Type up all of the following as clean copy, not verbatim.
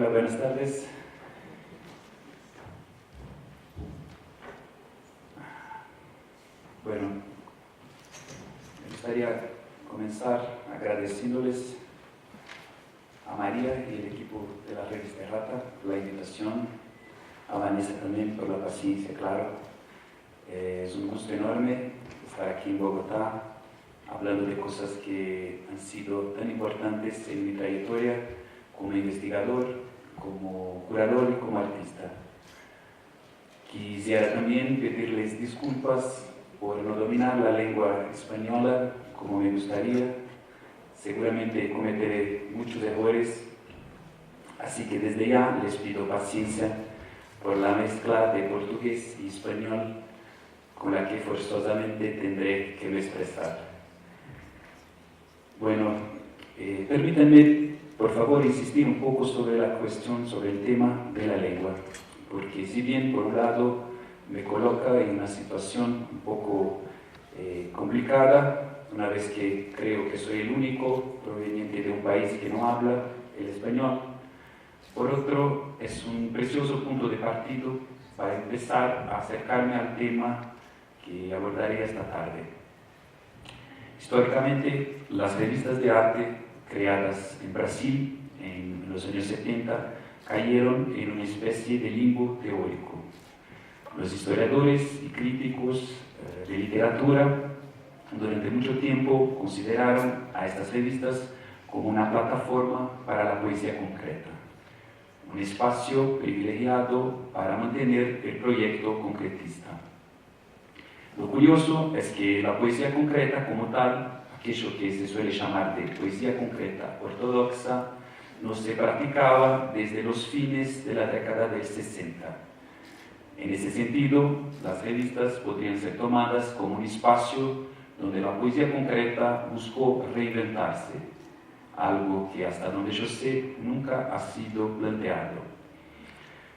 Hola, buenas tardes. Bueno, me gustaría comenzar agradeciéndoles a María y el equipo de la revista Errata por la invitación, a Vanessa también por la paciencia, claro. Es un gusto enorme estar aquí en Bogotá hablando de cosas que han sido tan importantes en mi trayectoria como investigador, como curador y como artista. Quisiera también pedirles disculpas por no dominar la lengua española como me gustaría. Seguramente cometeré muchos errores, así que desde ya les pido paciencia por la mezcla de portugués y español con la que forzosamente tendré que me expresar. Bueno, permítanme, por favor, insistir un poco sobre la cuestión, sobre el tema de la lengua, porque si bien, por un lado, me coloca en una situación un poco complicada, una vez que creo que soy el único proveniente de un país que no habla el español, por otro, es un precioso punto de partida para empezar a acercarme al tema que abordaré esta tarde. Históricamente, las revistas de arte creadas en Brasil en los años 70 cayeron en una especie de limbo teórico. Los historiadores y críticos de literatura durante mucho tiempo consideraron a estas revistas como una plataforma para la poesía concreta, un espacio privilegiado para mantener el proyecto concretista. Lo curioso es que la poesía concreta como tal, aquello que se suele llamar de poesía concreta ortodoxa, no se practicaba desde los fines de la década del 60. En ese sentido, las revistas podrían ser tomadas como un espacio donde la poesía concreta buscó reinventarse, algo que hasta donde yo sé nunca ha sido planteado.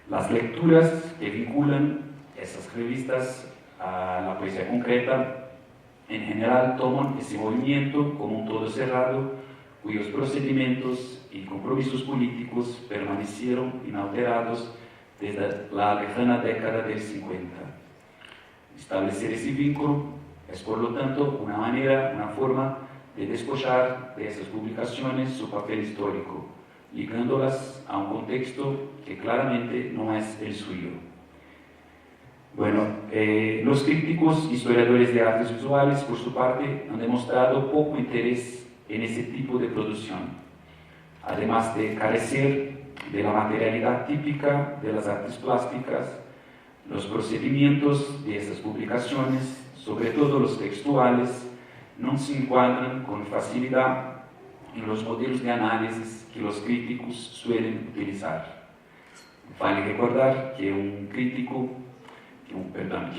Las lecturas que vinculan esas revistas a la poesía concreta en general toman ese movimiento como un todo cerrado cuyos procedimientos y compromisos políticos permanecieron inalterados desde la lejana década del 50. Establecer ese vínculo es por lo tanto una forma de despojar de esas publicaciones su papel histórico, ligándolas a un contexto que claramente no es el suyo. Bueno, los críticos historiadores de artes visuales, por su parte, han demostrado poco interés en ese tipo de producción, además de carecer de la materialidad típica de las artes plásticas. Los procedimientos de esas publicaciones, sobre todo los textuales, no se encuadran con facilidad en los modelos de análisis que los críticos suelen utilizar. Vale recordar que un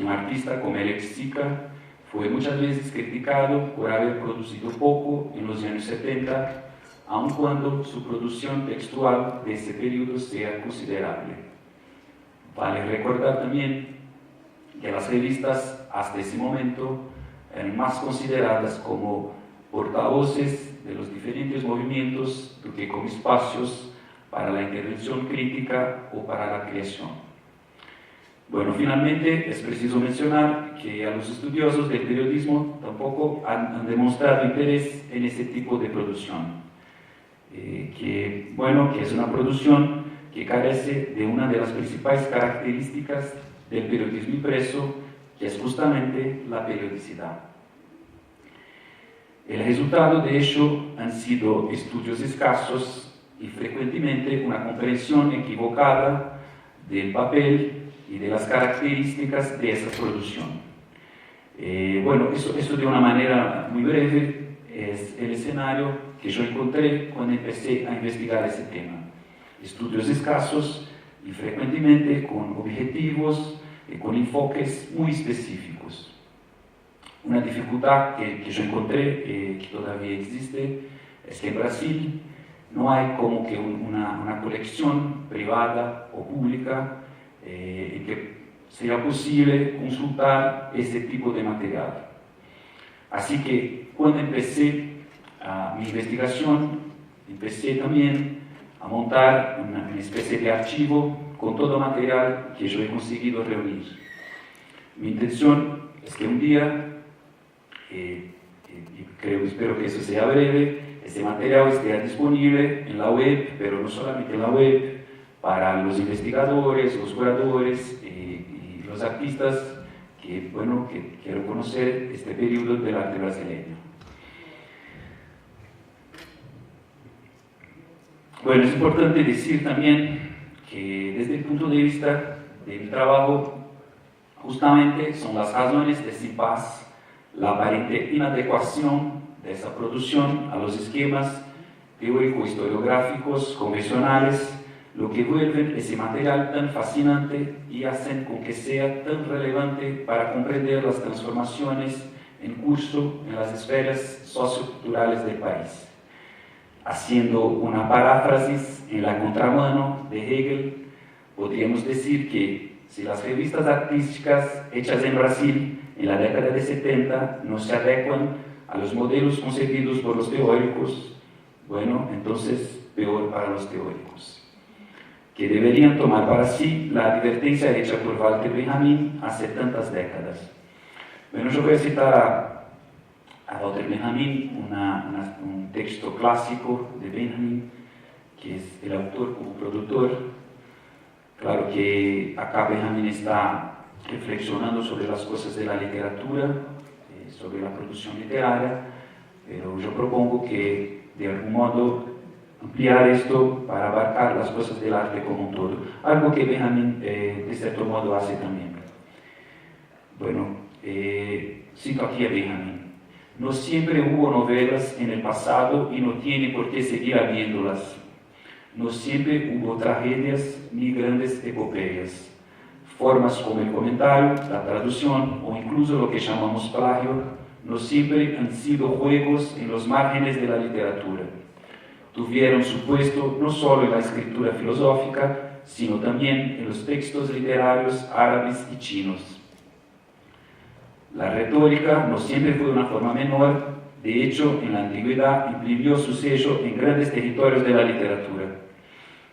artista como Alex Sica fue muchas veces criticado por haber producido poco en los años 70, aun cuando su producción textual de ese periodo sea considerable. Vale recordar también que las revistas hasta ese momento eran más consideradas como portavoces de los diferentes movimientos que como espacios para la intervención crítica o para la creación. Bueno, finalmente es preciso mencionar que a los estudiosos del periodismo tampoco han demostrado interés en ese tipo de producción, que es una producción que carece de una de las principales características del periodismo impreso, que es justamente la periodicidad. El resultado de ello han sido estudios escasos y frecuentemente una comprensión equivocada del papel y de las características de esa producción. Eso de una manera muy breve es el escenario que yo encontré cuando empecé a investigar ese tema. Estudios escasos y frecuentemente con objetivos y con enfoques muy específicos. Una dificultad que yo encontré, que todavía existe, es que en Brasil no hay como que una colección privada o pública en que sea posible consultar ese tipo de material. Así que cuando empecé mi investigación, empecé también a montar una especie de archivo con todo material que yo he conseguido reunir. Mi intención es que un día, espero que eso sea breve, este material esté disponible en la web, pero no solamente en la web, para los investigadores, los curadores y los artistas que quiero conocer este periodo del arte brasileño. Bueno, es importante decir también que desde el punto de vista de mi trabajo, justamente son las razones de CIPAS, la aparente inadecuación de esa producción a los esquemas teórico-historiográficos convencionales, lo que vuelven ese material tan fascinante y hacen con que sea tan relevante para comprender las transformaciones en curso en las esferas socioculturales del país. Haciendo una paráfrasis en la contramano de Hegel, podríamos decir que si las revistas artísticas hechas en Brasil en la década de 70 no se adecuan a los modelos concebidos por los teóricos, bueno, entonces peor para los teóricos, que deberían tomar para sí la advertencia hecha por Walter Benjamin hace tantas décadas. Bueno, yo voy a citar a Walter Benjamin un texto clásico de Benjamin, que es el autor como productor. Claro que acá Benjamin está reflexionando sobre las cosas de la literatura, sobre la producción literaria, pero yo propongo que de algún modo ampliar esto para abarcar las cosas del arte como un todo, algo que Benjamin de cierto modo hace también. Bueno, cito aquí a Benjamin: no siempre hubo novelas en el pasado y no tiene por qué seguir habiéndolas. No siempre hubo tragedias ni grandes epopeyas. Formas como el comentario, la traducción o incluso lo que llamamos plagio no siempre han sido juegos en los márgenes de la literatura. Tuvieron su puesto no solo en la escritura filosófica, sino también en los textos literarios árabes y chinos. La retórica no siempre fue una forma menor, de hecho, en la antigüedad imprimió su sello en grandes territorios de la literatura.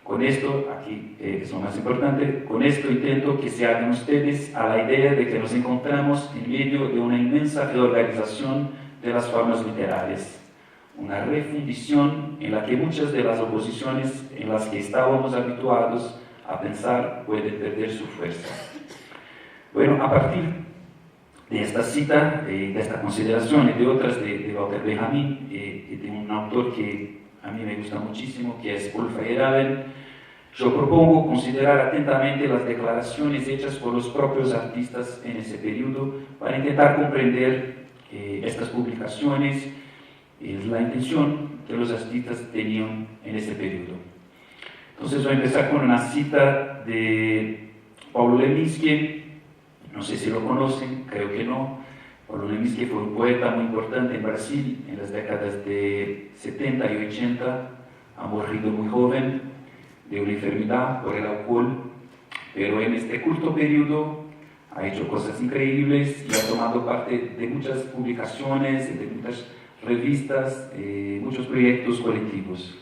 Con esto, aquí es lo más importante, con esto intento que se hagan ustedes a la idea de que nos encontramos en medio de una inmensa reorganización de las formas literarias, una refundición en la que muchas de las oposiciones en las que estábamos habituados a pensar pueden perder su fuerza. Bueno, a partir de esta cita, de esta consideración y de otras de Walter Benjamin, y de un autor que a mí me gusta muchísimo, que es Paul Feyerabend, yo propongo considerar atentamente las declaraciones hechas por los propios artistas en ese periodo para intentar comprender estas publicaciones y la intención que los artistas tenían en ese periodo. Entonces voy a empezar con una cita de Paulo Leminski. No sé si lo conocen, creo que no. Paulo Leminski fue un poeta muy importante en Brasil en las décadas de 70 y 80. Ha morido muy joven de una enfermedad por el alcohol, pero en este corto periodo ha hecho cosas increíbles y ha tomado parte de muchas publicaciones, de muchas revistas, muchos proyectos colectivos.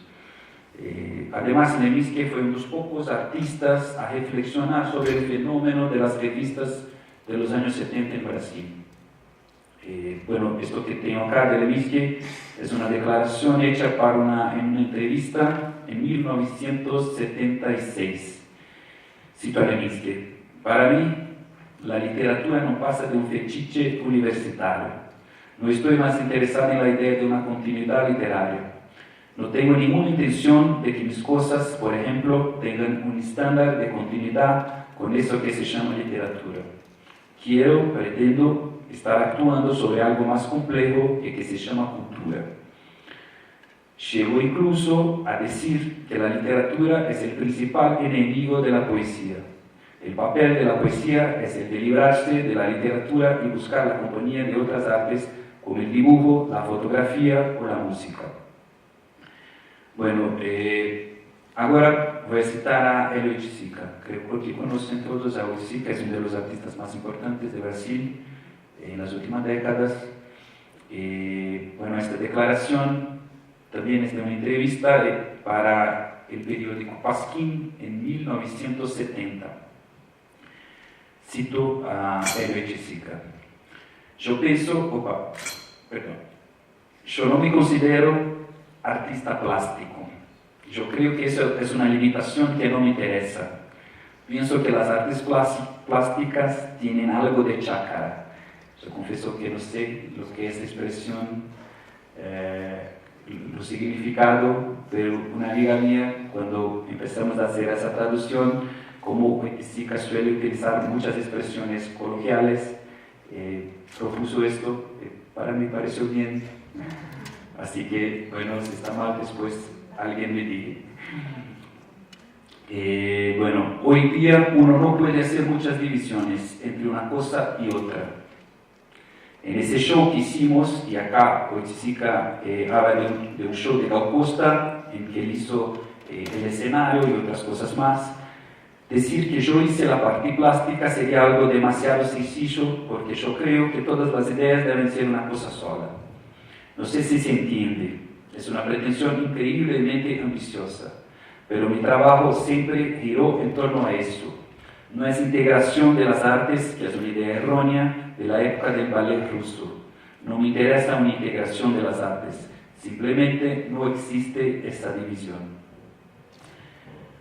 Además, Leminski fue uno de los pocos artistas a reflexionar sobre el fenómeno de las revistas de los años 70 en Brasil. Bueno, esto que tengo acá de Leminski es una declaración hecha en una entrevista en 1976. Cito a Leminski: para mí, la literatura no pasa de un fetiche universitario. No estoy más interesado en la idea de una continuidad literaria. No tengo ninguna intención de que mis cosas, por ejemplo, tengan un estándar de continuidad con eso que se llama literatura. Pretendo estar actuando sobre algo más complejo que se llama cultura. Llegó incluso a decir que la literatura es el principal enemigo de la poesía. El papel de la poesía es el de librarse de la literatura y buscar la compañía de otras artes como el dibujo, la fotografía o la música. Bueno, ahora voy a citar a Hélio Oiticica. Creo que conocen todos a Oiticica, es uno de los artistas más importantes de Brasil en las últimas décadas. Bueno, esta declaración también es de una entrevista para el periódico Pasquín en 1970. Cito a Hélio Chisica. Yo no me considero artista plástico. Yo creo que eso es una limitación que no me interesa. Pienso que las artes plásticas tienen algo de chácara. Yo confieso que no sé lo que es la expresión, lo significado, pero una amiga mía, cuando empezamos a hacer esa traducción, como Chisica suele utilizar muchas expresiones coloquiales, propuso esto, para mí pareció bien, así que, bueno, si está mal, después alguien me diga. Bueno, hoy día uno no puede hacer muchas divisiones entre una cosa y otra. En ese show que hicimos, y acá hoy Chisica habla de un show de Gal Costa, en que él hizo el escenario y otras cosas más, decir que yo hice la parte plástica sería algo demasiado sencillo, porque yo creo que todas las ideas deben ser una cosa sola. No sé si se entiende, es una pretensión increíblemente ambiciosa, pero mi trabajo siempre giró en torno a eso. No es integración de las artes, que es una idea errónea de la época del ballet ruso. No me interesa una integración de las artes, simplemente no existe esta división.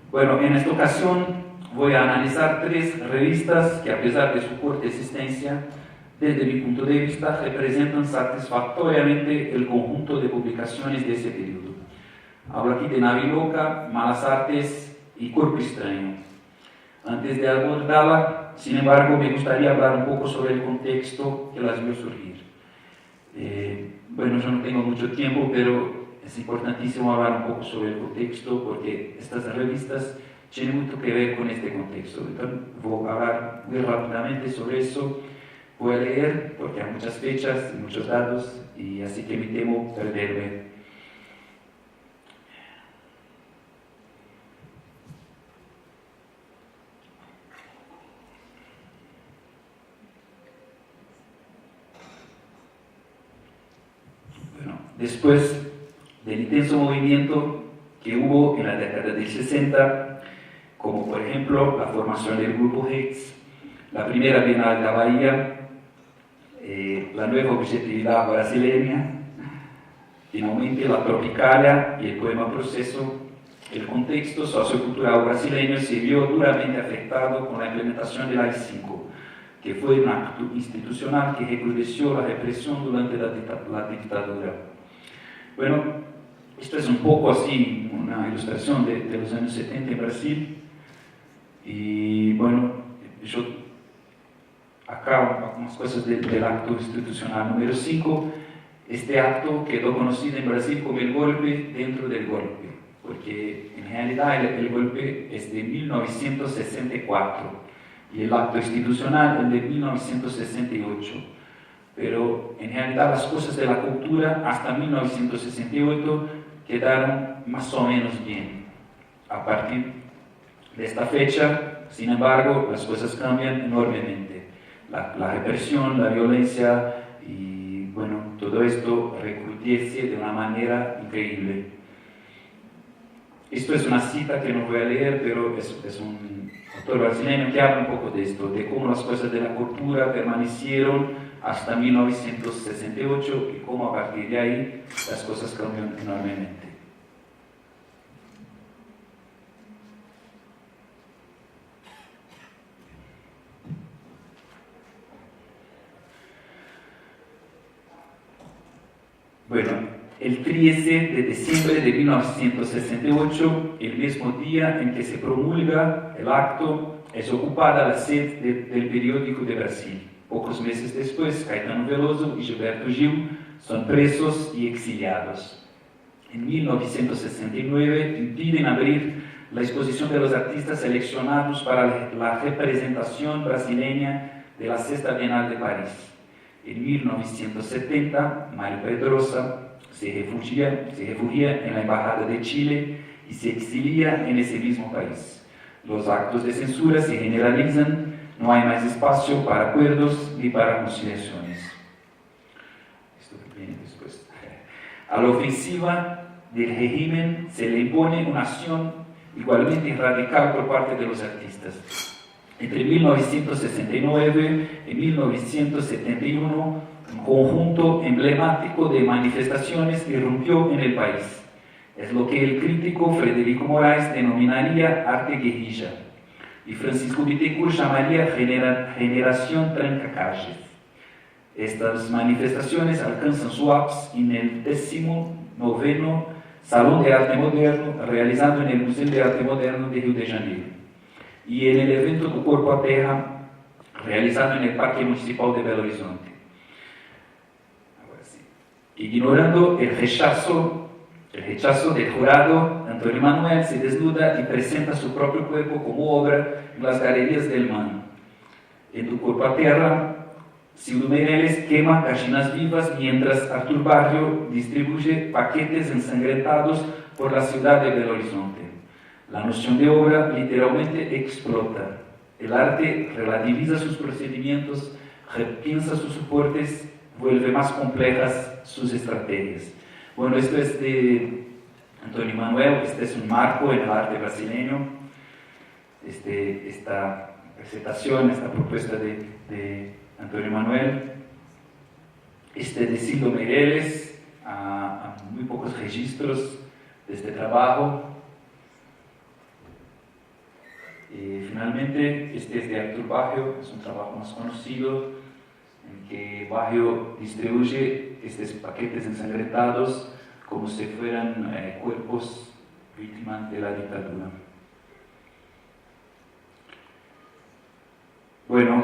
Bueno, en esta ocasión voy a analizar 3 revistas que, a pesar de su corta existencia, desde mi punto de vista, representan satisfactoriamente el conjunto de publicaciones de ese periodo. Hablo aquí de Naviloca, Malas Artes y Cuerpo Extraño. Antes de abordarla, sin embargo, me gustaría hablar un poco sobre el contexto que las vio surgir. Bueno, yo no tengo mucho tiempo, pero es importantísimo hablar un poco sobre el contexto, porque estas revistas tienen mucho que ver con este contexto. Entonces, voy a hablar muy rápidamente sobre eso. Voy a leer, porque hay muchas fechas y muchos datos, y así que me temo perderme. Bueno, después del intenso movimiento que hubo en la década del 60, como por ejemplo la formación del grupo Hits, la primera Bienal de la Bahía, la nueva objetividad brasileña, finalmente la Tropicalia y el poema Proceso, el contexto sociocultural brasileño se vio duramente afectado con la implementación del AI-5, que fue un acto institucional que recrudeció la represión durante la dictadura. Bueno, esto es un poco así, una ilustración de los años 70 en Brasil, y bueno, yo acá unas cosas del acto institucional número 5. Este acto quedó conocido en Brasil como el golpe dentro del golpe, porque en realidad el golpe es de 1964 y el acto institucional es de 1968. Pero en realidad las cosas de la cultura hasta 1968 quedaron más o menos bien. A partir de esta fecha, sin embargo, las cosas cambian enormemente. La represión, la violencia y bueno, todo esto recrudece de una manera increíble. Esto es una cita que no voy a leer, pero es un autor brasileño que habla un poco de esto, de cómo las cosas de la cultura permanecieron hasta 1968 y cómo a partir de ahí las cosas cambian enormemente. Bueno, el 13 de diciembre de 1968, el mismo día en que se promulga el acto, es ocupada la sede del periódico de Brasil. Pocos meses después, Caetano Veloso y Gilberto Gil son presos y exiliados. En 1969 impiden abrir la exposición de los artistas seleccionados para la representación brasileña de la Sexta Bienal de París. En 1970, Mario Pedrosa se refugia en la Embajada de Chile y se exilia en ese mismo país. Los actos de censura se generalizan, no hay más espacio para acuerdos ni para conciliaciones. Esto que viene después. A la ofensiva del régimen se le impone una acción igualmente radical por parte de los artistas. Entre 1969 y 1971, un conjunto emblemático de manifestaciones irrumpió en el país. Es lo que el crítico Federico Moraes denominaría arte guerrilla y Francisco Bittencourt llamaría generación trancacalles. Estas manifestaciones alcanzan su ápice en el 19º Salón de Arte Moderno realizado en el Museo de Arte Moderno de Río de Janeiro y en el evento do Corpo a Terra realizado en el Parque Municipal de Belo Horizonte. Ahora sí. Ignorando el rechazo del jurado, Antonio Manuel se desnuda y presenta su propio cuerpo como obra en las galerías del MAN. En Do Corpo a Terra, Silvio Meirelles quema gallinas vivas mientras Artur Barrio distribuye paquetes ensangrentados por la ciudad de Belo Horizonte. La noción de obra literalmente explota. El arte relativiza sus procedimientos, repiensa sus soportes, vuelve más complejas sus estrategias. Bueno, esto es de Antonio Manuel, este es un marco en el arte brasileño. Esta presentación, esta propuesta de Antonio Manuel, de Silvio Meirelles, a muy pocos registros de este trabajo. Finalmente, este es de Artur Barrio, es un trabajo más conocido, en que Barrio distribuye estos paquetes ensangrentados como si fueran cuerpos víctimas de la dictadura. Bueno,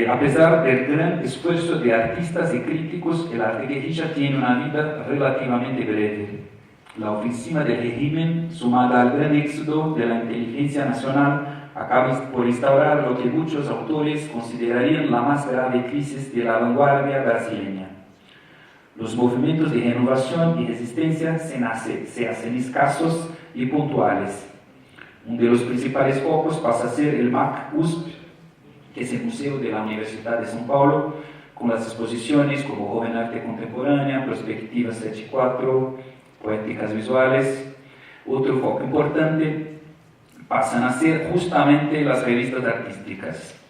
a pesar del gran esfuerzo de artistas y críticos, el arte guerrilla tiene una vida relativamente breve. La ofensiva del régimen, sumada al gran éxodo de la inteligencia nacional, acaba por instaurar lo que muchos autores considerarían la más grave crisis de la vanguardia brasileña. Los movimientos de renovación y resistencia se hacen escasos y puntuales. Uno de los principales focos pasa a ser el MAC-USP, que es el Museo de la Universidad de São Paulo, con las exposiciones como Joven Arte Contemporánea, Perspectiva 7/4, Poéticas Visuales. Otro foco importante pasan a ser justamente las revistas artísticas.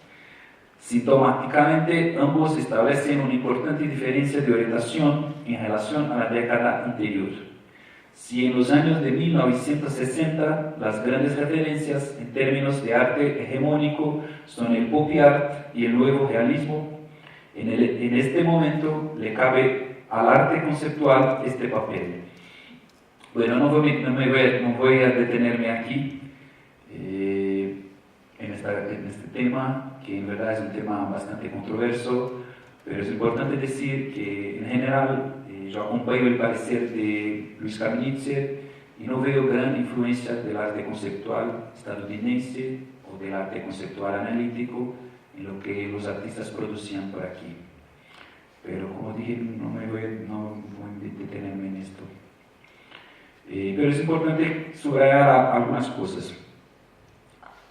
Sintomáticamente, ambos establecen una importante diferencia de orientación en relación a la década anterior. Si en los años de 1960 las grandes referencias en términos de arte hegemónico son el pop art y el nuevo realismo, en este momento le cabe al arte conceptual este papel. Bueno, no voy a detenerme aquí en este tema, que en verdad es un tema bastante controverso, pero es importante decir que en general yo acompaño el parecer de Luis Kamenitzer y no veo gran influencia del arte conceptual estadounidense o del arte conceptual analítico en lo que los artistas producían por aquí. Pero como dije, no voy a detenerme en esto. Pero es importante subrayar algunas cosas.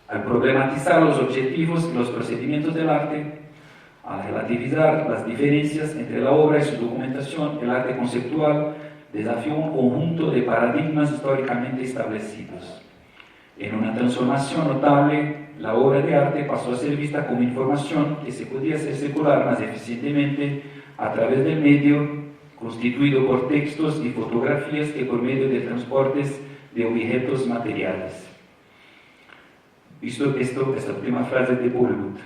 Al problematizar los objetivos y los procedimientos del arte, al relativizar las diferencias entre la obra y su documentación, el arte conceptual desafió un conjunto de paradigmas históricamente establecidos. En una transformación notable, la obra de arte pasó a ser vista como información que se podía hacer circular más eficientemente a través del medio, constituido por textos y fotografías que por medio de transportes de objetos materiales. Esta última frase de Bollywood.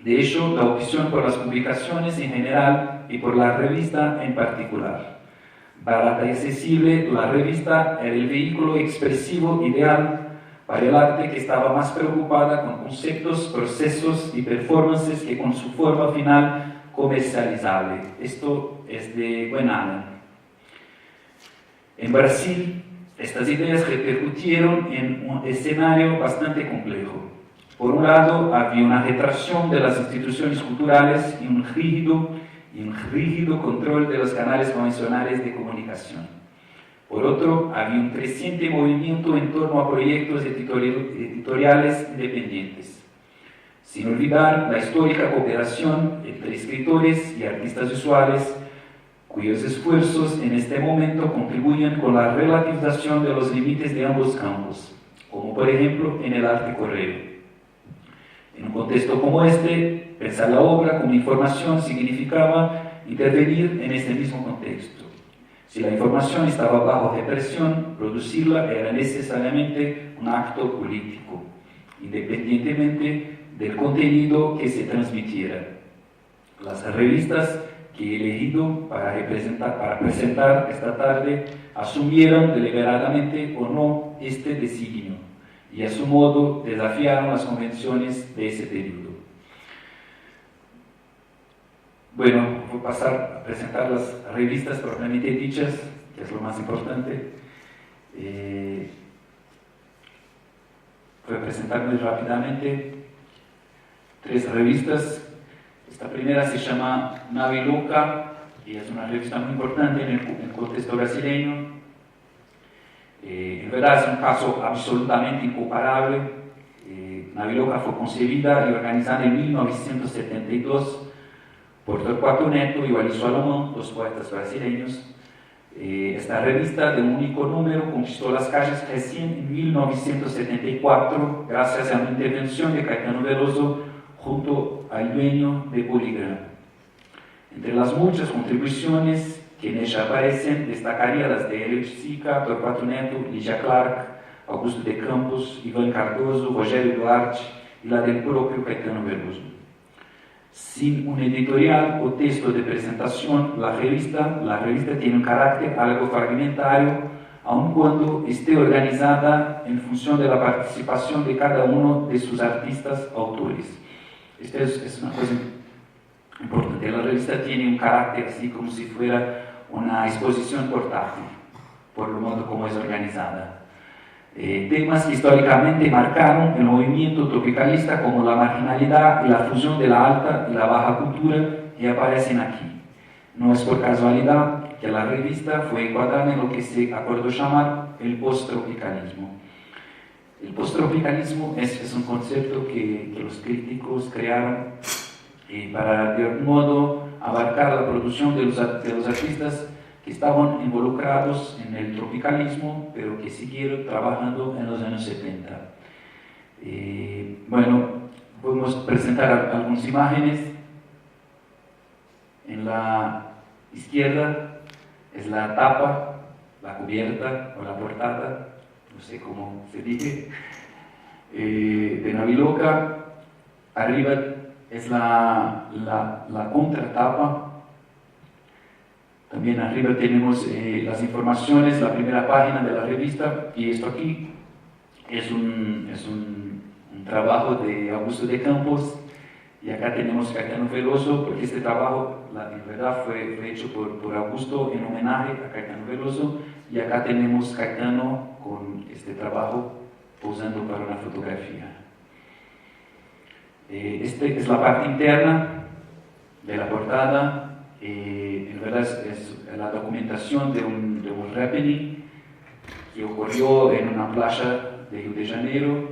De hecho, la opción por las publicaciones en general y por la revista en particular. Barata y accesible, la revista era el vehículo expresivo ideal para el arte, que estaba más preocupada con conceptos, procesos y performances que con su forma final comercializable. Esto es de Gwen Allen. En Brasil, estas ideas repercutieron en un escenario bastante complejo. Por un lado, había una retracción de las instituciones culturales y un rígido control de los canales convencionales de comunicación. Por otro, había un creciente movimiento en torno a proyectos editoriales independientes. Sin olvidar la histórica cooperación entre escritores y artistas visuales, cuyos esfuerzos en este momento contribuyen con la relativización de los límites de ambos campos, como por ejemplo en el arte correo. En un contexto como este, pensar la obra como información significaba intervenir en este mismo contexto. Si la información estaba bajo represión, producirla era necesariamente un acto político, independientemente del contenido que se transmitiera. Las revistas que he elegido para presentar esta tarde asumieron deliberadamente o no este designio y a su modo desafiaron las convenciones de ese periodo. Bueno, voy a pasar a presentar las revistas propiamente dichas, que es lo más importante. Voy a presentar muy rápidamente 3 revistas. Esta primera se llama Nave Loca y es una revista muy importante en el contexto brasileño. En verdad es un caso absolutamente incomparable. Nave Loca fue concebida y organizada en 1972 por Torquato Neto y Wallis Salomón, dos poetas brasileños. Esta revista de un único número conquistó las calles recién en 1974 gracias a una intervención de Caetano Veloso junto al dueño de Poligram. Entre las muchas contribuciones que en ella aparecen, destacaría las de Hélio Sica, Torquato Neto, Lígia Clark, Augusto de Campos, Iván Cardoso, Rogério Duarte y la del propio Caetano Veloso. Sin un editorial o texto de presentación, la revista tiene un carácter algo fragmentario, aun cuando esté organizada en función de la participación de cada uno de sus artistas autores. Esta es una cosa importante. La revista tiene un carácter así como si fuera una exposición portátil, por lo modo como es organizada. Temas que históricamente marcaron el movimiento tropicalista como la marginalidad y la fusión de la alta y la baja cultura y aparecen aquí. No es por casualidad que la revista fue encuadrada en lo que se acordó llamar el post-tropicalismo. El post-tropicalismo es un concepto que los críticos crearon para de algún modo abarcar la producción de los artistas que estaban involucrados en el tropicalismo, pero que siguieron trabajando en los años 70. Bueno, podemos presentar algunas imágenes. En la izquierda es la tapa, la cubierta o la portada, no sé cómo se dice, de Nave Loca. Arriba es la contratapa. También arriba tenemos las informaciones, la primera página de la revista, y esto aquí es un trabajo de Augusto de Campos, y acá tenemos Caetano Veloso, porque este trabajo en verdad fue hecho por Augusto en homenaje a Caetano Veloso, y acá tenemos Caetano con este trabajo posando para una fotografía. Esta es la parte interna de la portada. En verdad es la documentación de un happening que ocurrió en una playa de Río de Janeiro,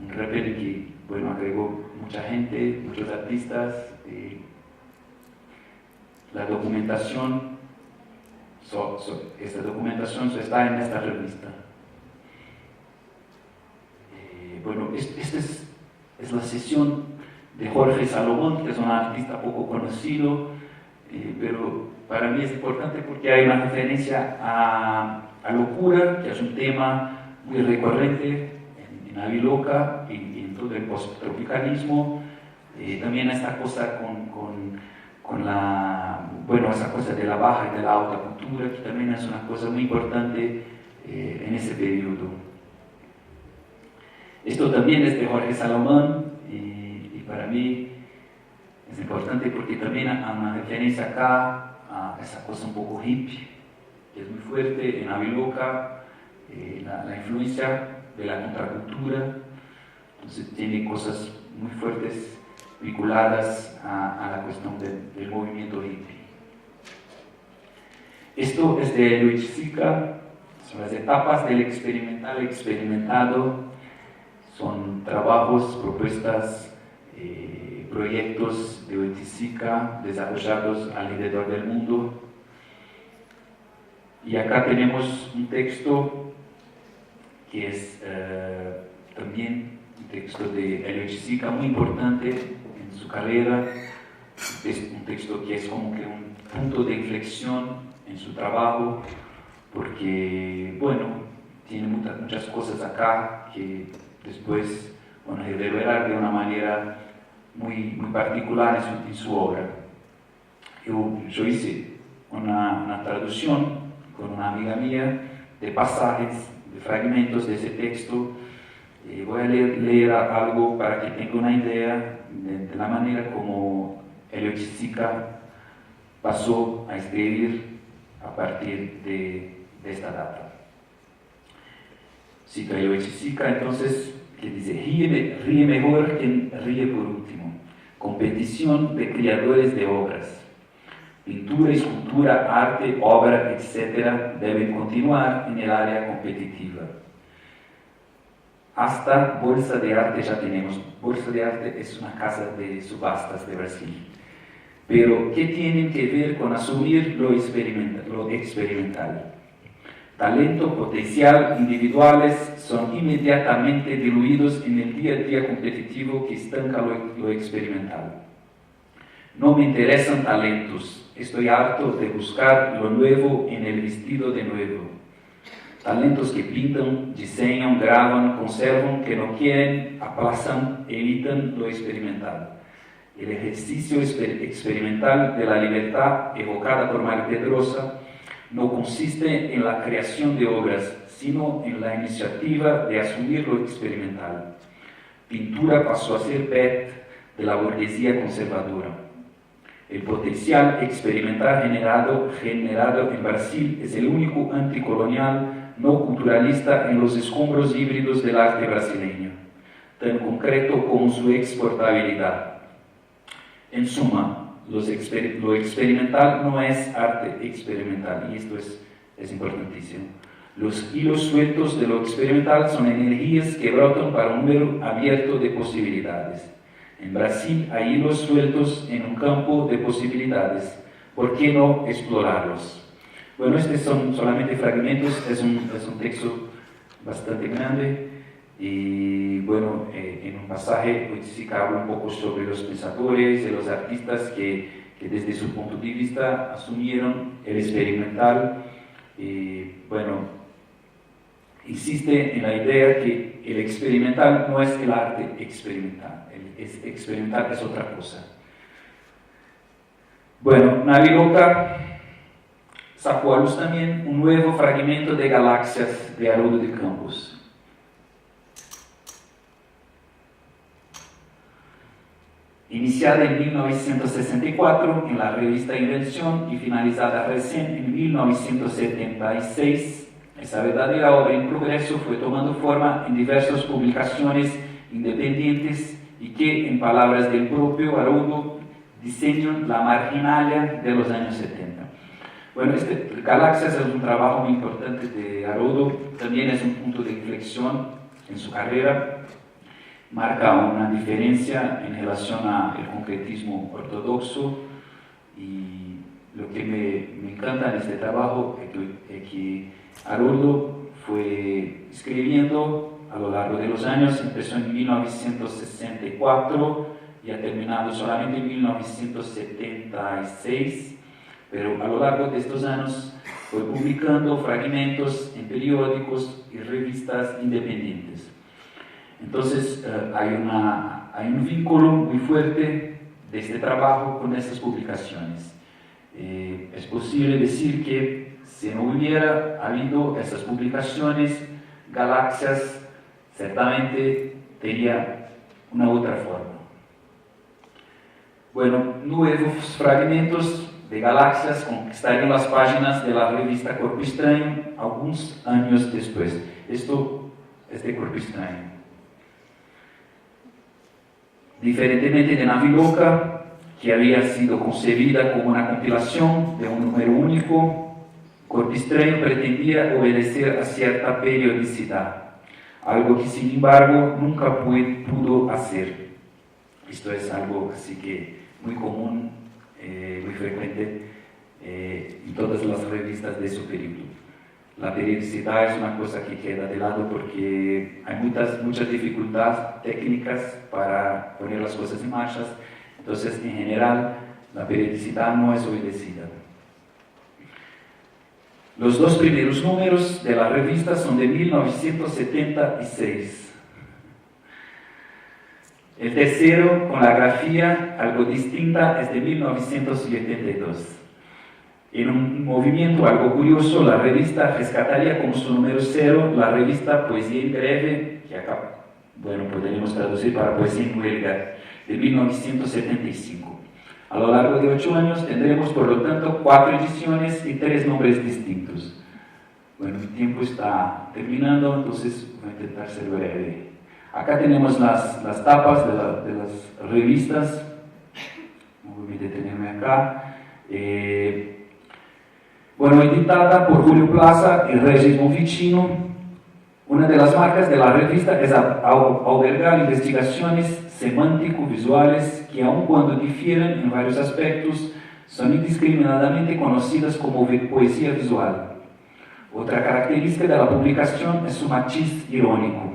un happening que, bueno, agregó mucha gente, muchos artistas. La documentación, esta documentación está en esta revista. Bueno, esta es la sesión de Jorge Salomón, que es un artista poco conocido, pero para mí es importante porque hay una referencia a locura, que es un tema muy recurrente en Nave Loca y en todo el post-tropicalismo. También esta cosa con esa cosa de la baja y de la alta cultura, que también es una cosa muy importante en ese periodo. Esto también es de Jorge Salomón y para mí es importante porque también hay una referencia acá a esa cosa un poco hippie, que es muy fuerte en Nave Loca, la influencia de la contracultura. Entonces tiene cosas muy fuertes vinculadas a la cuestión del movimiento hippie. Esto es de Luis Sica, son las etapas del experimental experimentado. Son trabajos, propuestas proyectos de Oiticica desarrollados alrededor del mundo. Y acá tenemos un texto que es también un texto de Hélio Oiticica muy importante en su carrera. Es un texto que es como que un punto de inflexión en su trabajo, porque, bueno, tiene muchas cosas acá que después van a revelar de una manera muy particular en su obra. Yo hice una traducción con una amiga mía de pasajes, de fragmentos de ese texto. Voy a leer algo para que tenga una idea de la manera como Hélio Oiticica pasó a escribir a partir de esta data. Cito a Hélio Oiticica, entonces, que dice: ríe mejor quien ríe por último. Competición de creadores de obras. Pintura, escultura, arte, obra, etc. deben continuar en el área competitiva. Hasta Bolsa de Arte ya tenemos. Bolsa de Arte es una casa de subastas de Brasil. Pero, ¿qué tienen que ver con asumir lo experimental? Talento, potencial, individuales son inmediatamente diluidos en el día a día competitivo que estanca lo experimental. No me interesan talentos, estoy harto de buscar lo nuevo en el vestido de nuevo. Talentos que pintan, diseñan, graban, conservan, que no quieren, aplazan, evitan lo experimental. El ejercicio experimental de la libertad evocada por Mario Pedrosa no consiste en la creación de obras, sino en la iniciativa de asumir lo experimental. Pintura pasó a ser pet de la burguesía conservadora. El potencial experimental generado en Brasil es el único anticolonial no culturalista en los escombros híbridos del arte brasileño, tan concreto como su exportabilidad. En suma, lo experimental no es arte experimental, y esto es importantísimo. Los hilos sueltos de lo experimental son energías que brotan para un número abierto de posibilidades. En Brasil hay hilos sueltos en un campo de posibilidades. ¿Por qué no explorarlos? Bueno, estos son solamente fragmentos, es un texto bastante grande. Y bueno, en un pasaje Oiticica habla un poco sobre los pensadores y los artistas que desde su punto de vista asumieron el experimental. Bueno, insiste en la idea que el experimental no es el arte experimental, el experimental es otra cosa. Bueno, Naviloca sacó a luz también un nuevo fragmento de Galaxias de Haroldo de Campos. Iniciada en 1964 en la revista Invención y finalizada recién en 1976, esa verdadera obra en progreso fue tomando forma en diversas publicaciones independientes y que, en palabras del propio Haroldo, diseñan la marginalia de los años 70. Bueno, Galaxias es un trabajo muy importante de Haroldo, también es un punto de inflexión en su carrera. Marca una diferencia en relación al concretismo ortodoxo, y lo que me encanta en este trabajo es que Haroldo fue escribiendo a lo largo de los años. Empezó en 1964 y ha terminado solamente en 1976, pero a lo largo de estos años fue publicando fragmentos en periódicos y revistas independientes. Entonces hay un vínculo muy fuerte de este trabajo con estas publicaciones. Es posible decir que si no hubiera habido estas publicaciones, Galaxias certamente tendría una otra forma. Bueno, nuevos fragmentos de Galaxias conquistarían las páginas de la revista Corpo Extraño algunos años después. Esto es de Corpo Extraño. Diferentemente de Naviloca, que había sido concebida como una compilación de un número único, Corpo Extraño pretendía obedecer a cierta periodicidad, algo que sin embargo nunca pudo hacer. Esto es algo así que muy común, muy frecuente en todas las revistas de su periodo. La periodicidad es una cosa que queda de lado porque hay muchas dificultades técnicas para poner las cosas en marcha. Entonces, en general, la periodicidad no es obedecida. Los dos primeros números de la revista son de 1976. El tercero, con la grafía algo distinta, es de 1982. En un movimiento algo curioso, la revista rescataría como su número 0 la revista Poesía en Breve, que acá, bueno, podríamos traducir para Poesía en Huelga, de 1975. A lo largo de 8 años tendremos, por lo tanto, 4 ediciones y 3 nombres distintos. Bueno, el tiempo está terminando, entonces voy a intentar ser breve. Acá tenemos las tapas de las revistas. Voy a detenerme acá. Bueno, editada por Julio Plaza y Regis Monficino. Una de las marcas de la revista es albergar investigaciones semántico-visuales que, aun cuando difieren en varios aspectos, son indiscriminadamente conocidas como poesía visual. Otra característica de la publicación es su matiz irónico.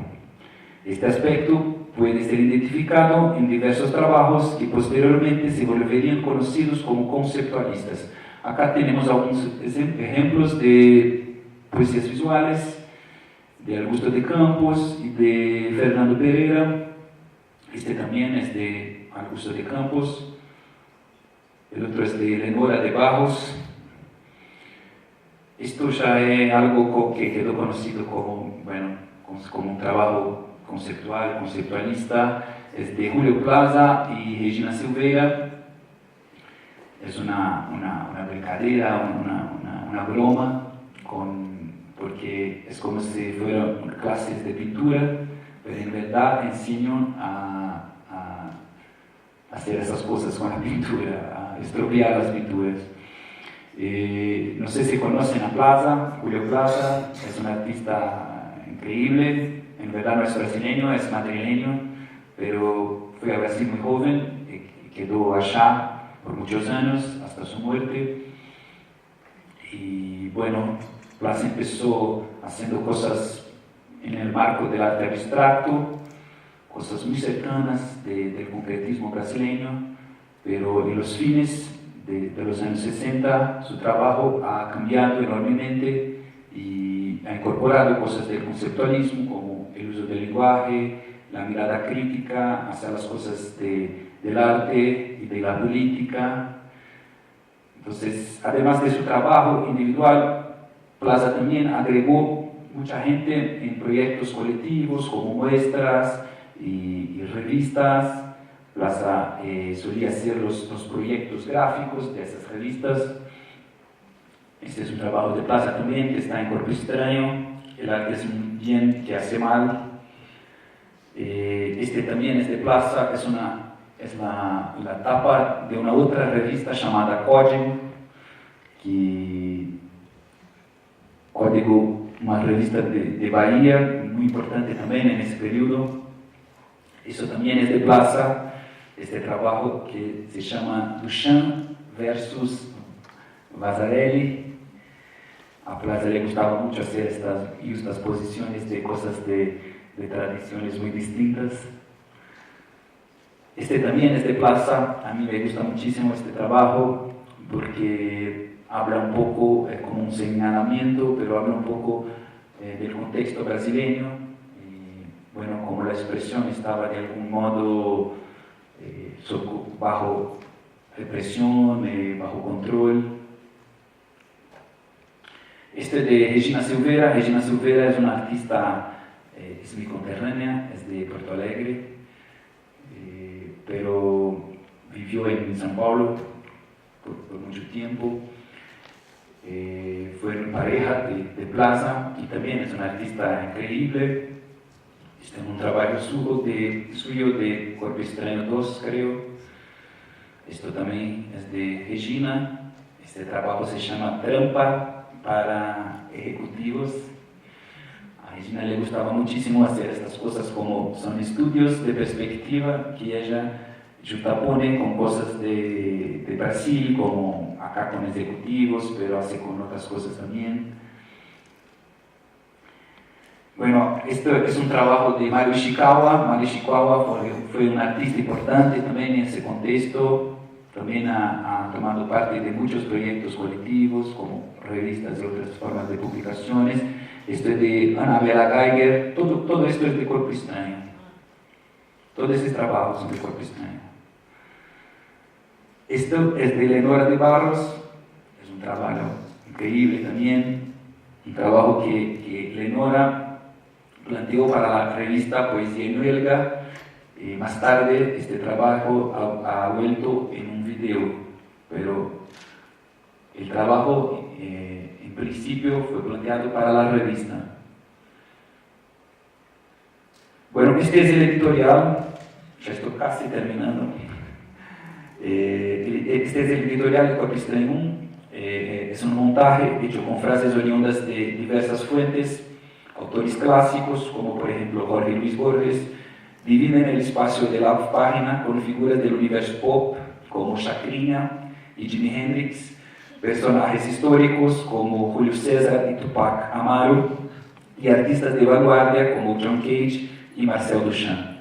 Este aspecto puede ser identificado en diversos trabajos que posteriormente se volverían conocidos como conceptualistas. Acá tenemos algunos ejemplos de poesías visuales de Augusto de Campos y de Fernando Pereira. Este también es de Augusto de Campos. El otro es de Leonora de Barros. Esto ya es algo que quedó conocido como, bueno, como un trabajo conceptualista. Es de Julio Plaza y Regina Silveira. Es una brincadeira, una broma, porque es como si fueran clases de pintura, pero en verdad enseñan a hacer esas cosas con la pintura, a estropear las pinturas. No sé si conocen a Plaza. Julio Plaza es un artista increíble. En verdad no es brasileño, es madrileño, pero fue a Brasil muy joven y quedó allá por muchos años, hasta su muerte. Y bueno, Plaza empezó haciendo cosas en el marco del arte abstracto, cosas muy cercanas del concretismo brasileño, pero en los fines de los años 60 su trabajo ha cambiado enormemente y ha incorporado cosas del conceptualismo como el uso del lenguaje, la mirada crítica hacia las cosas del arte y de la política. Entonces, además de su trabajo individual, Plaza también agregó mucha gente en proyectos colectivos como muestras y revistas. Plaza solía hacer los proyectos gráficos de esas revistas. Este es un trabajo de Plaza también, que está en Cuerpo Extraño. El arte es un bien que hace mal. Este también es de Plaza, es la tapa de una otra revista llamada Código, una revista de Bahía, muy importante también en ese periodo. Eso también es de Plaza, este trabajo que se llama Duchamp versus Vasarely. A Plaza le gustaba mucho hacer estas posiciones de cosas de tradiciones muy distintas. Este también es de Plaza. A mí me gusta muchísimo este trabajo porque habla un poco como un señalamiento, pero habla un poco del contexto brasileño. Bueno, como la expresión estaba de algún modo bajo represión, bajo control. Este de Regina Silveira. Regina Silveira es una artista, es mi conterránea, es de Porto Alegre, pero vivió en São Paulo por mucho tiempo. Fue en pareja de Plaza y también es una artista increíble. Este es un trabajo suyo de Cuerpo Extraño 2, creo. Esto también es de Regina. Este trabajo se llama Trampa para ejecutivos. A Regina le gustaba muchísimo hacer estas cosas, como son estudios de perspectiva que ella Juntapone con cosas de Brasil, como acá con ejecutivos, pero hace con otras cosas también. Bueno, esto es un trabajo de Mario Ishikawa. Mario Ishikawa fue un artista importante también en ese contexto. También ha tomado parte de muchos proyectos colectivos, como revistas y otras formas de publicaciones. Esto es de Annabella Geiger. Todo esto es de Corpo Extraño. Todos esos trabajos son de Corpo Extraño. Esto es de Leonora de Barros. Es un trabajo increíble también. Un trabajo que Leonora planteó para la revista Poesía en Huelga. Más tarde este trabajo ha vuelto en un video, pero el trabajo en principio fue planteado para la revista. Bueno, este es el editorial, ya estoy casi terminando. Este es el editorial de Corpo Extraño. Es un montaje hecho con frases oriundas de diversas fuentes. Autores clásicos, como por ejemplo Jorge Luis Borges, dividen el espacio de la página con figuras del universo pop, como Chacrinha y Jimi Hendrix, personajes históricos como Julio César y Tupac Amaru, y artistas de vanguardia como John Cage y Marcel Duchamp.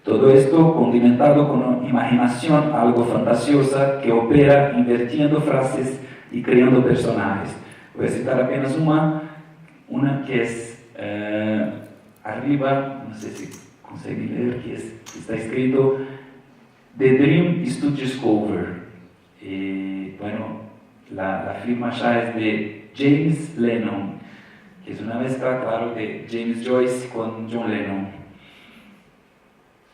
Todo esto condimentado con una imaginación algo fantasiosa que opera invirtiendo frases y creando personajes. Voy a citar apenas una que es arriba, no sé si conseguí leer, que está escrito The Dream is to Discover. Bueno, la firma ya es de James Lennon, que es una mezcla, claro, de James Joyce con John Lennon.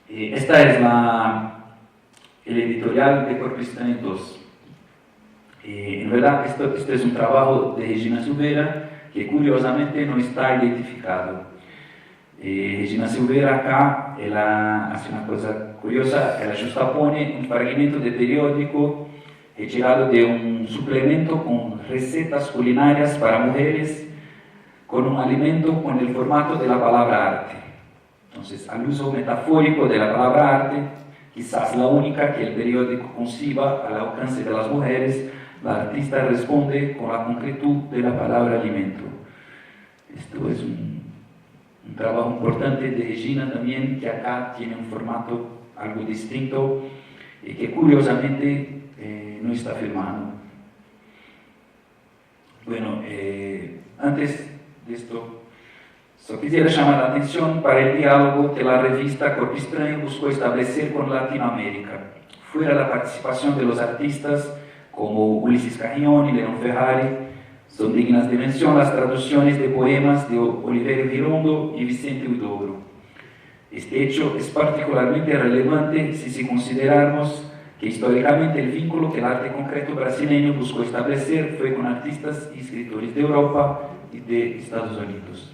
Esta es el editorial de Corpo Extraño 2. En verdad, esto es un trabajo de Regina Silveira, que curiosamente no está identificado. Regina Silveira acá, ella hace una cosa curiosa, ella justapone un fragmento de periódico retirado de un suplemento con recetas culinarias para mujeres con un alimento con el formato de la palabra arte. Entonces, al uso metafórico de la palabra arte, quizás la única que el periódico conciba al alcance de las mujeres, la artista responde con la concretud de la palabra alimento. Esto es un trabajo importante de Regina también, que acá tiene un formato algo distinto y que curiosamente no está firmado. Bueno, antes de esto, solo quisiera llamar la atención para el diálogo que la revista Corpo Extraño buscó establecer con Latinoamérica. Fuera la participación de los artistas como Ulises Carrión y León Ferrari, son dignas de mención las traducciones de poemas de Oliverio Girondo y Vicente Huidobro. Este hecho es particularmente relevante si consideramos que históricamente el vínculo que el arte concreto brasileño buscó establecer fue con artistas y escritores de Europa y de Estados Unidos.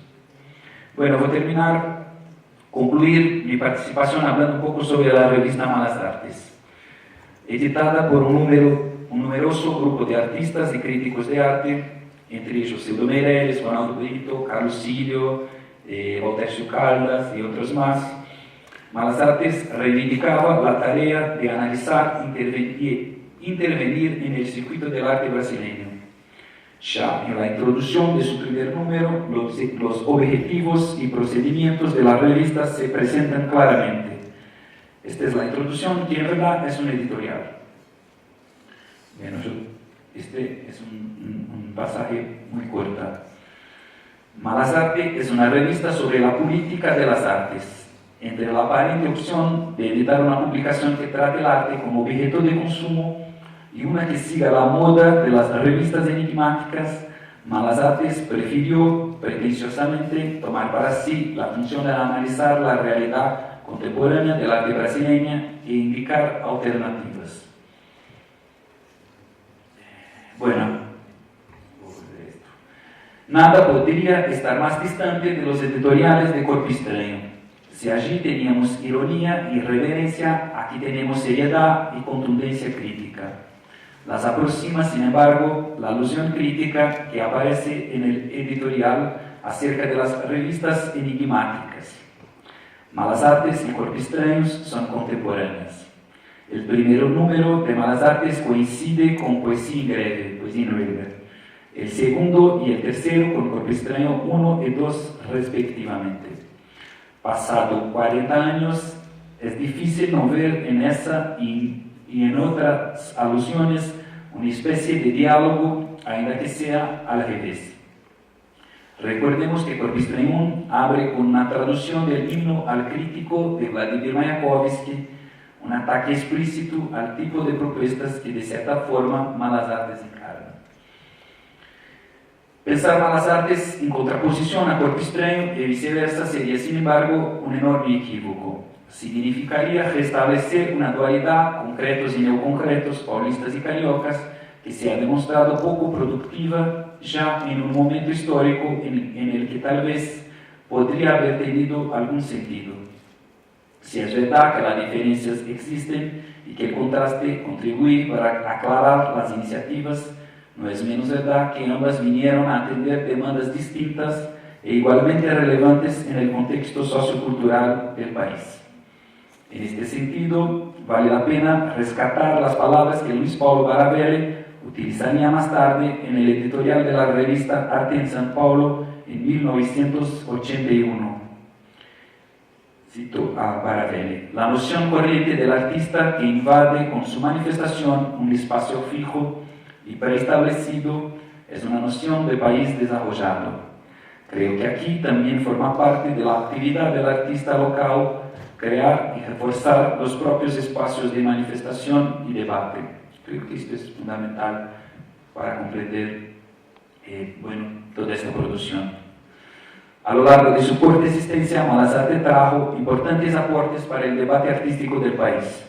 Bueno, voy a concluir mi participación hablando un poco sobre la revista Malas Artes, editada por un numeroso grupo de artistas y críticos de arte, entre ellos Silvio Meireles, Ronaldo Brito, Carlos Silio, Waltercio Caldas y otros más. Malas Artes reivindicaba la tarea de analizar e intervenir en el circuito del arte brasileño. Ya en la introducción de su primer número, los objetivos y procedimientos de la revista se presentan claramente. Esta es la introducción, que en verdad es un editorial. Bueno, este es un pasaje muy corto. Malas Artes es una revista sobre la política de las artes, entre la aparente opción de editar una publicación que trate el arte como objeto de consumo y una que siga la moda de las revistas enigmáticas. Malas Artes prefirió pretenciosamente tomar para sí la función de analizar la realidad contemporánea del arte brasileña e indicar alternativas. Bueno, nada podría estar más distante de los editoriales de Corpo Extraño. Si allí teníamos ironía y reverencia, aquí tenemos seriedad y contundencia crítica. Las aproxima, sin embargo, la alusión crítica que aparece en el editorial acerca de las revistas enigmáticas. Malas Artes y Corpo Extraño son contemporáneas. El primer número de Malas Artes coincide con Poesía en Greve, Poesía en Huelga. El segundo y el tercero con Cuerpo Extraño 1 y 2 respectivamente. Pasado 40 años, es difícil no ver en esa y en otras alusiones una especie de diálogo, ainda que sea al revés. Recordemos que Cuerpo Extraño 1 abre con una traducción del himno al crítico de Vladimir Mayakovsky, un ataque explícito al tipo de propuestas que de cierta forma Malas Artes encarna. Pensar Malas Artes en contraposición a Cuerpo Extraño y viceversa sería, sin embargo, un enorme equívoco. Significaría restablecer una dualidad, concretos y neoconcretos, paulistas y cariocas, que se ha demostrado poco productiva ya en un momento histórico en el que tal vez podría haber tenido algún sentido. Si es verdad que las diferencias existen y que el contraste contribuye para aclarar las iniciativas, no es menos verdad que ambas vinieron a atender demandas distintas e igualmente relevantes en el contexto sociocultural del país. En este sentido, vale la pena rescatar las palabras que Luis Paulo Baravelli utilizaría más tarde en el editorial de la revista Arte en San Paulo en 1981. Cito a Baravelli: la noción corriente del artista que invade con su manifestación un espacio fijo y preestablecido es una noción de país desarrollado. Creo que aquí también forma parte de la actividad del artista local crear y reforzar los propios espacios de manifestación y debate. Creo que esto es fundamental para comprender toda esta producción. A lo largo de su corta existencia, Malas Artes trajo importantes aportes para el debate artístico del país.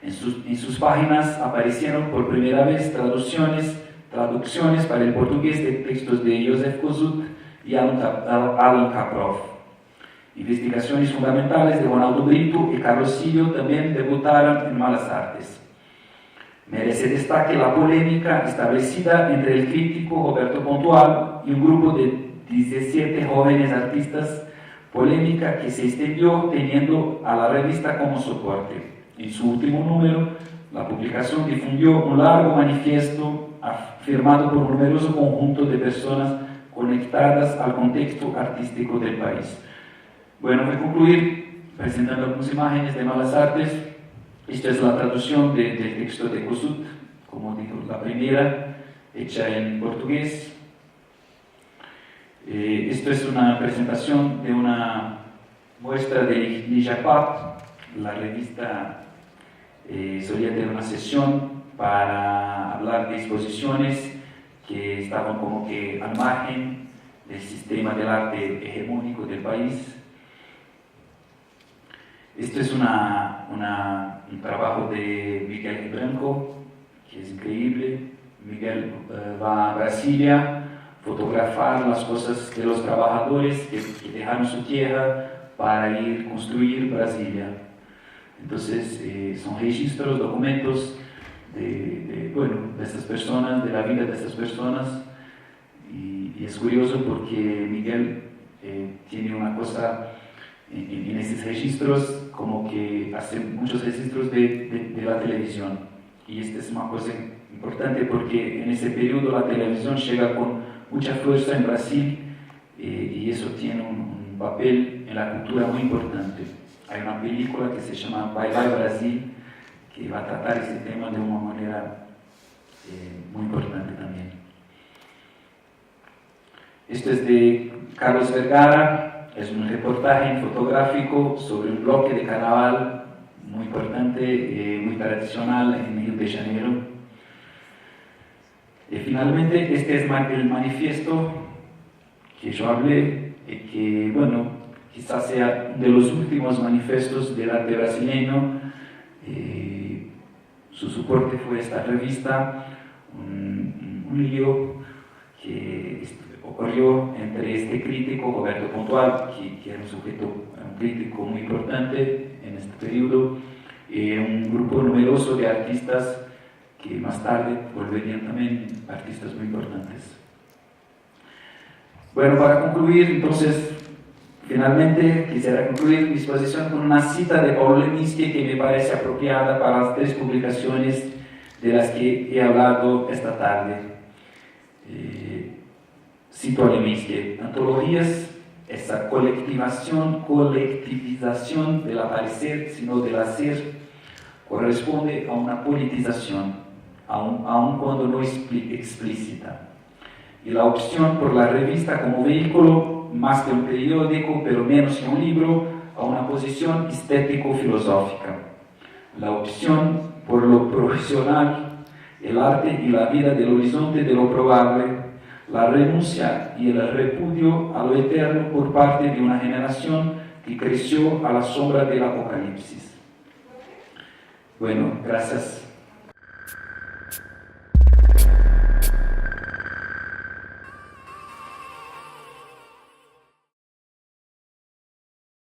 En sus páginas aparecieron por primera vez traducciones para el portugués de textos de Joseph Kosuth y Alan Kaproff. Investigaciones fundamentales de Ronaldo Brito y Carlos Silio también debutaron en Malas Artes. Merece destaque la polémica establecida entre el crítico Roberto Pontual y un grupo de 17 jóvenes artistas, polémica que se extendió teniendo a la revista como soporte. En su último número, la publicación difundió un largo manifiesto firmado por un numeroso conjunto de personas conectadas al contexto artístico del país. Bueno, voy a concluir presentando algunas imágenes de Malas Artes. Esta es la traducción del texto de Kosuth, como dijo, la primera, hecha en portugués. Esto es una presentación de una muestra de Lijapap. La revista solía tener una sesión para hablar de exposiciones que estaban como que al margen del sistema del arte hegemónico del país. Esto es un trabajo de Miguel Branco, que es increíble. Miguel va a Brasilia a fotografar las cosas de los trabajadores que dejaron su tierra para ir a construir Brasilia. Entonces, son registros, documentos de estas personas, de la vida de estas personas. Y es curioso porque Miguel tiene una cosa en estos registros, como que hace muchos registros de la televisión. Y esta es una cosa importante porque en ese periodo la televisión llega con mucha fuerza en Brasil y eso tiene un papel en la cultura muy importante. Hay una película que se llama Bye Bye Brasil, que va a tratar ese tema de una manera muy importante también. Esto es de Carlos Vergara. Es un reportaje fotográfico sobre un bloque de carnaval muy importante, muy tradicional en Río de Janeiro. Y finalmente, este es el manifiesto que yo hablé, y que, quizás sea de los últimos manifiestos del arte brasileño. Su soporte fue esta revista, un lío que ocurrió entre este crítico, Roberto Pontual, que era un crítico muy importante en este periodo, y un grupo numeroso de artistas que más tarde volverían también artistas muy importantes. Bueno, para concluir, entonces, Finalmente, quisiera concluir mi exposición con una cita de Paulo Leminski que me parece apropiada para las tres publicaciones de las que he hablado esta tarde. Cito a Leminski: antologías, esa colectivización del aparecer, sino del hacer, corresponde a una politización, aun cuando no explícita. Y la opción por la revista como vehículo, más que un periódico, pero menos que un libro, a una posición estético-filosófica. La opción por lo profesional, el arte y la vida del horizonte de lo probable, la renuncia y el repudio a lo eterno por parte de una generación que creció a la sombra del apocalipsis. Bueno, gracias.